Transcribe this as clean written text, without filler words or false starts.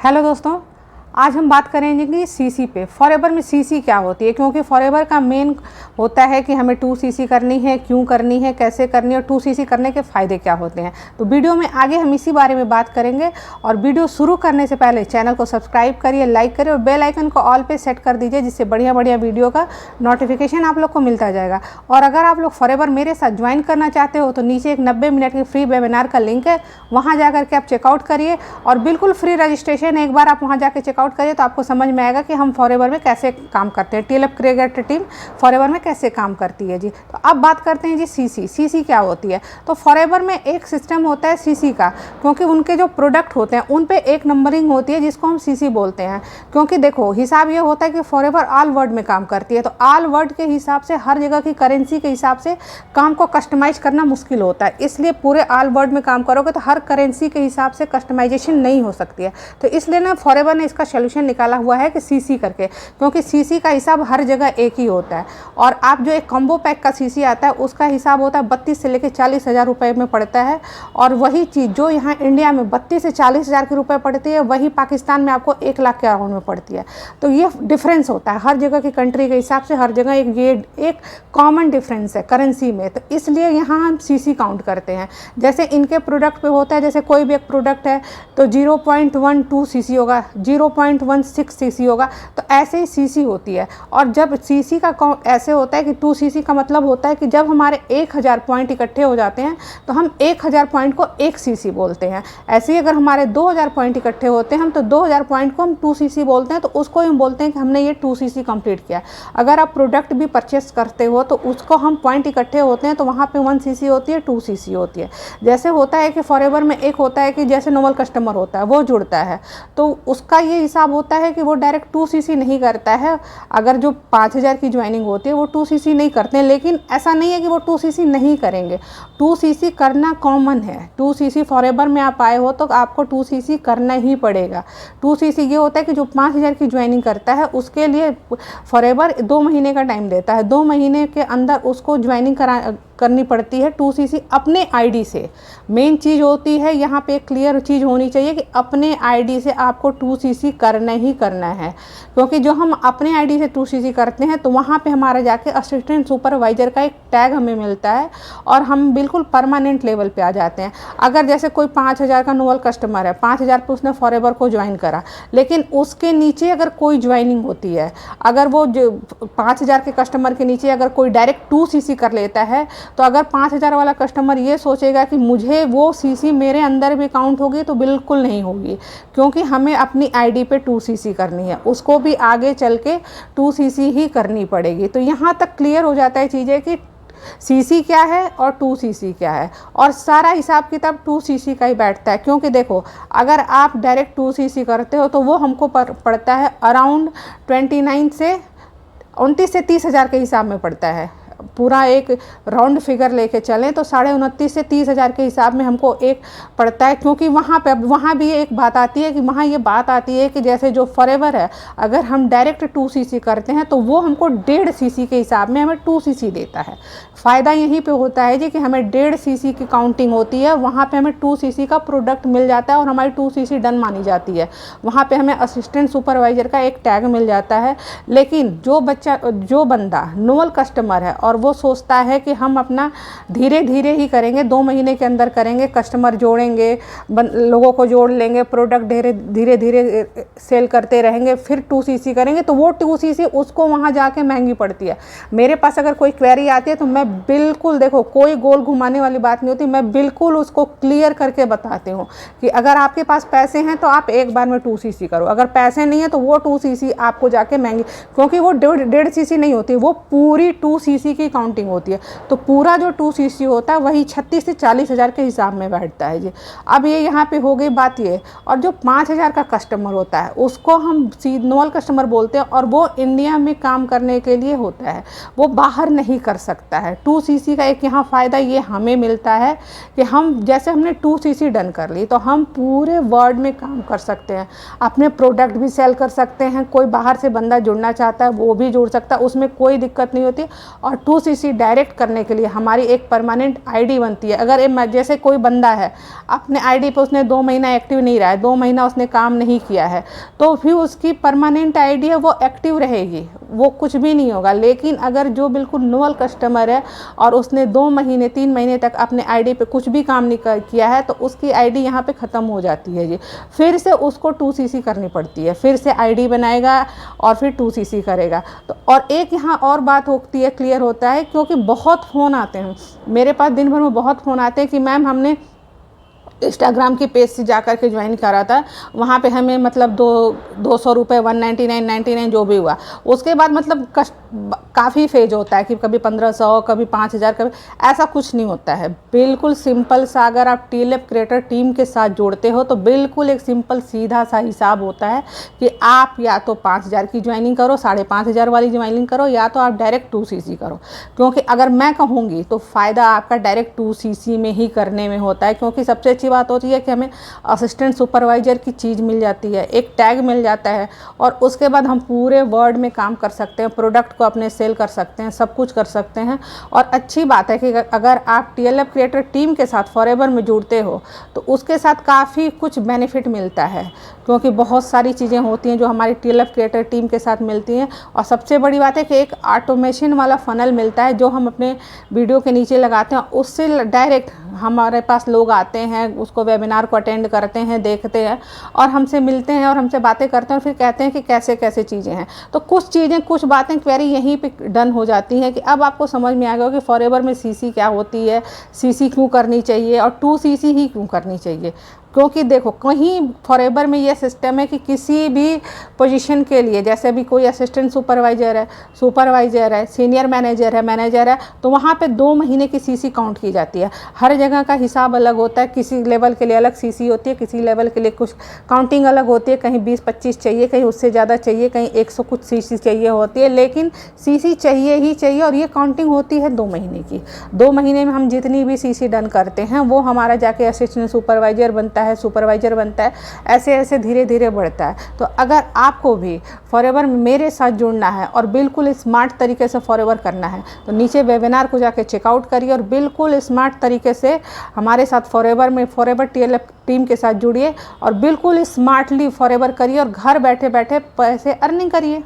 Hello दोस्तों, आज हम बात करेंगे कि सीसी पे फॉरएवर में सीसी क्या होती है। क्योंकि फॉरएवर का मेन होता है कि हमें 2 सीसी करनी है, क्यों करनी है, कैसे करनी है और 2 सीसी करने के फ़ायदे क्या होते हैं। तो वीडियो में आगे हम इसी बारे में बात करेंगे। और वीडियो शुरू करने से पहले चैनल को सब्सक्राइब करिए, लाइक करिए और बेल आइकन को ऑल पे सेट कर दीजिए, जिससे बढ़िया बढ़िया वीडियो का नोटिफिकेशन आप लोग को मिलता जाएगा। और अगर आप लोग फॉरएवर मेरे साथ ज्वाइन करना चाहते हो तो नीचे एक 90 मिनट की फ्री वेबिनार का लिंक है, वहाँ जाकर के आप चेकआउट करिए और बिल्कुल फ्री रजिस्ट्रेशन। एक बार आप वहाँ जाकर चेकआउट करिए तो आपको समझ में आएगा कि हम फॉरएवर में कैसे काम करते हैं, टीएलएफ क्रिएटर टीम फॉरएवर में कैसे काम करती है जी। तो अब बात करते हैं जी सीसी क्या होती है। तो फॉरएवर में एक सिस्टम होता है सीसी का, क्योंकि उनके जो प्रोडक्ट होते हैं उन पे एक नंबरिंग होती है जिसको हम सीसी बोलते हैं। क्योंकि देखो हिसाब ये होता है कि फॉरएवर ऑल वर्ल्ड में काम करती है, तो ऑल वर्ल्ड के हिसाब से हर जगह की करेंसी के हिसाब से काम को कस्टमाइज करना मुश्किल होता है। इसलिए पूरे ऑल वर्ल्ड में काम करोगे तो हर करेंसी के हिसाब से कस्टमाइजेशन नहीं हो सकती है। तो इसलिए ना फॉरएवर ने इसका सोल्यूशन निकाला हुआ है कि सीसी करके, क्योंकि सीसी का हिसाब हर जगह एक ही होता है। और आप जो एक कॉम्बो पैक का सीसी आता है उसका हिसाब होता है 32 से लेकर 40 हज़ार रुपये में पड़ता है। और वही चीज़ जो यहाँ इंडिया में 32 से 40 हज़ार के रुपये पड़ती है, वही पाकिस्तान में आपको 1 लाख के अराउंड में पड़ती है। तो ये डिफरेंस होता है हर जगह की कंट्री के हिसाब से, हर जगह एक कॉमन डिफरेंस है करेंसी में। तो इसलिए यहाँ हम सीसी काउंट करते हैं। जैसे इनके प्रोडक्ट पे होता है, जैसे कोई भी एक प्रोडक्ट है तो 0.12 सीसी होगा, 0.16 सीसी होगा, तो ऐसे ही सीसी होती है। और जब सीसी का ऐसे होता है कि 2 सीसी का मतलब होता है कि जब हमारे 1000 पॉइंट इकट्ठे हो जाते हैं तो हम 1000 पॉइंट को 1 सीसी बोलते हैं। ऐसे ही अगर हमारे 2000 पॉइंट इकट्ठे होते हैं हम तो 2000 पॉइंट को हम 2 सीसी बोलते हैं। तो उसको हम बोलते हैं कि हमने ये 2 सीसी कंप्लीट किया। अगर आप प्रोडक्ट भी परचेस करते हो तो उसको हम पॉइंट इकट्ठे होते हैं तो वहाँ पे 1 सीसी होती है, 2 सीसी होती है। जैसे होता है कि फॉरएवर में एक होता है कि जैसे नॉर्मल कस्टमर होता है वो जुड़ता है तो उसका ये हिसाब होता है कि वो डायरेक्ट 2 सीसी नहीं करता है। अगर जो 5000 की ज्वाइनिंग होती है वो 2 सीसी नहीं करते हैं, लेकिन ऐसा नहीं है कि वो 2 सीसी नहीं करेंगे। 2 सीसी करना कॉमन है। 2 सीसी फॉरएवर में आप आए हो तो आपको 2 सीसी करना ही पड़ेगा। 2 सीसी ये होता है कि जो 5000 की ज्वाइनिंग करता है उसके लिए फॉरएवर 2 महीने का टाइम देता है। 2 महीने के अंदर उसको ज्वाइनिंग करनी पड़ती है 2 सीसी अपने आईडी से। मेन चीज़ होती है यहाँ पे क्लियर चीज़ होनी चाहिए कि अपने आईडी से आपको 2 सीसी करना ही करना है। क्योंकि जो हम अपने आईडी से 2 सीसी करते हैं तो वहाँ पे हमारा जाके असिस्टेंट सुपरवाइज़र का एक टैग हमें मिलता है और हम बिल्कुल परमानेंट लेवल पे आ जाते हैं। अगर जैसे कोई 5000 का नोवल कस्टमर है, 5000 पे उसने फॉरएवर को ज्वाइन करा, लेकिन उसके नीचे अगर कोई ज्वाइनिंग होती है, अगर वो जो 5000 के कस्टमर के नीचे अगर कोई डायरेक्ट 2 सीसी कर लेता है तो अगर 5000 वाला कस्टमर ये सोचेगा कि मुझे वो सीसी मेरे अंदर भी काउंट होगी, तो बिल्कुल नहीं होगी। क्योंकि हमें अपनी आईडी पे 2 सीसी करनी है, उसको भी आगे चल के 2 सीसी ही करनी पड़ेगी। तो यहाँ तक क्लियर हो जाता है चीज़ें कि सीसी क्या है और 2 सीसी क्या है। और सारा हिसाब किताब 2 सीसी का ही बैठता है। क्योंकि देखो अगर आप डायरेक्ट 2 सीसी करते हो तो वो हमको पड़ता है अराउंड 29 से 30 हज़ार के हिसाब में पड़ता है। पूरा एक राउंड फिगर लेके चलें तो 29.5 से 30 हज़ार के हिसाब में हमको एक पड़ता है। क्योंकि वहाँ भी एक बात आती है कि वहाँ ये बात आती है कि जैसे जो फॉरएवर है अगर हम डायरेक्ट 2 सीसी करते हैं तो वो हमको 1.5 सीसी के हिसाब में हमें 2 सीसी देता है। फ़ायदा यहीं पे होता है जी कि हमें 1.5 सीसी की काउंटिंग होती है, वहाँ पे हमें 2 सीसी का प्रोडक्ट मिल जाता है और हमारी 2 सीसी डन मानी जाती है। वहाँ पे हमें असिस्टेंट सुपरवाइज़र का एक टैग मिल जाता है। लेकिन जो बंदा नोवल कस्टमर है और वो सोचता है कि हम अपना धीरे धीरे ही करेंगे, 2 महीने के अंदर करेंगे, कस्टमर जोड़ेंगे, लोगों को जोड़ लेंगे, प्रोडक्ट धीरे धीरे सेल करते रहेंगे, फिर 2 सीसी करेंगे, तो वो 2 सीसी उसको वहाँ जाके महंगी पड़ती है। मेरे पास अगर कोई क्वेरी आती है तो मैं बिल्कुल, देखो कोई गोल घुमाने वाली बात नहीं होती, मैं बिल्कुल उसको क्लियर करके बताती हूँ कि अगर आपके पास पैसे हैं तो आप एक बार में 2 सीसी करो, अगर पैसे नहीं है तो वो 2 सीसी आपको जाके महंगी, क्योंकि वो 1.5 सीसी नहीं होती, वो पूरी 2 सीसी की काउंटिंग होती है। तो पूरा जो 2 सीसी होता है वही 36 से 40 हज़ार के हिसाब में बैठता है जी। अब ये यहाँ पे हो गई बात ये। और जो 5000 का कस्टमर होता है उसको हम नॉर्मल कस्टमर बोलते हैं और वो इंडिया में काम करने के लिए होता है, वो बाहर नहीं कर सकता है। 2 सीसी का एक यहाँ फ़ायदा ये हमें मिलता है कि हम जैसे हमने 2 सीसी डन कर ली तो हम पूरे वर्ल्ड में काम कर सकते हैं, अपने प्रोडक्ट भी सेल कर सकते हैं। कोई बाहर से बंदा जुड़ना चाहता है वो भी जुड़ सकता है, उसमें कोई दिक्कत नहीं होती। और 2cc डायरेक्ट करने के लिए हमारी एक परमानेंट आईडी बनती है। अगर जैसे कोई बंदा है अपने आईडी पे उसने 2 महीना एक्टिव नहीं रहा है, 2 महीना उसने काम नहीं किया है, तो फिर उसकी परमानेंट आईडी है वो एक्टिव रहेगी, वो कुछ भी नहीं होगा। लेकिन अगर जो बिल्कुल नोअल कस्टमर है और उसने 2 महीने 3 महीने तक अपने आईडी पे कुछ भी काम नहीं किया है, तो उसकी आईडी यहाँ पे ख़त्म हो जाती है जी। फिर से उसको 2cc करनी पड़ती है, फिर से आईडी बनाएगा और फिर 2cc करेगा। तो और एक यहाँ और बात होती है, क्लियर होता है, क्योंकि बहुत फ़ोन आते हैं मेरे पास, दिन भर में बहुत फ़ोन आते हैं कि मैम हमने इंस्टाग्राम की पेज से जाकर के ज्वाइन करा था, वहाँ पे हमें मतलब 200 रुपये 199 जो भी हुआ, उसके बाद मतलब काफ़ी फेज होता है कि कभी 1500, कभी 5000, कभी ऐसा कुछ नहीं होता है। बिल्कुल सिंपल सा, अगर आप TLF क्रिएटर टीम के साथ जोड़ते हो तो बिल्कुल एक सिंपल सीधा सा हिसाब होता है कि आप या तो 5000 की ज्वाइनिंग करो, 5500 वाली ज्वाइनिंग करो, या तो आप डायरेक्ट 2cc करो। क्योंकि अगर मैं कहूँगी तो फ़ायदा आपका डायरेक्ट 2cc में ही करने में होता है, क्योंकि सबसे अच्छी बात होती है कि हमें असिस्टेंट सुपरवाइज़र की चीज़ मिल जाती है, एक टैग मिल जाता है, और उसके बाद हम पूरे वर्ल्ड में काम कर सकते हैं, प्रोडक्ट को अपने सेल कर सकते हैं, सब कुछ कर सकते हैं। और अच्छी बात है कि अगर आप TLF क्रिएटर टीम के साथ फॉरएवर में जुड़ते हो तो उसके साथ काफ़ी कुछ बेनिफिट मिलता है, क्योंकि बहुत सारी चीज़ें होती हैं जो हमारी TLF क्रिएटर टीम के साथ मिलती हैं। और सबसे बड़ी बात है कि एक ऑटोमेशन वाला फनल मिलता है जो हम अपने वीडियो के नीचे लगाते हैं, उससे डायरेक्ट हमारे पास लोग आते हैं, उसको वेबिनार को अटेंड करते हैं, देखते हैं और हमसे मिलते हैं और हमसे बातें करते हैं, और फिर कहते हैं कि कैसे कैसे चीज़ें हैं। तो कुछ चीज़ें, कुछ बातें क्वेरी यहीं पे डन हो जाती हैं कि अब आपको समझ में आ गया कि फॉरएवर में CC क्या होती है, CC क्यों करनी चाहिए और 2cc ही क्यों करनी चाहिए। क्योंकि देखो, कहीं फॉरएवर में ये सिस्टम है कि किसी भी पोजीशन के लिए, जैसे अभी कोई असिस्टेंट सुपरवाइज़र है, सीनियर मैनेजर है, तो वहाँ पे 2 महीने की CC काउंट की जाती है। हर जगह का हिसाब अलग होता है, किसी लेवल के लिए अलग CC होती है, किसी लेवल के लिए कुछ काउंटिंग अलग होती है, कहीं 20-25 चाहिए, कहीं उससे ज़्यादा चाहिए, कहीं 100 कुछ CC चाहिए होती है, लेकिन CC चाहिए ही चाहिए। और ये काउंटिंग होती है 2 महीने की। 2 महीने में हम जितनी भी CC डन करते हैं वो हमारा जाके असिस्टेंट सुपरवाइज़र बनता है, सुपरवाइज़र बनता है, ऐसे ऐसे धीरे धीरे बढ़ता है। तो अगर आपको भी फॉरएवर में मेरे साथ जुड़ना है और बिल्कुल स्मार्ट तरीके से फॉरएवर करना है, तो नीचे वेबिनार को जाके चेकआउट करिए और बिल्कुल स्मार्ट तरीके से हमारे साथ फॉरएवर TLF टीम के साथ जुड़िए और बिल्कुल स्मार्टली फॉरएवर करिए और घर बैठे बैठे पैसे अर्निंग करिए।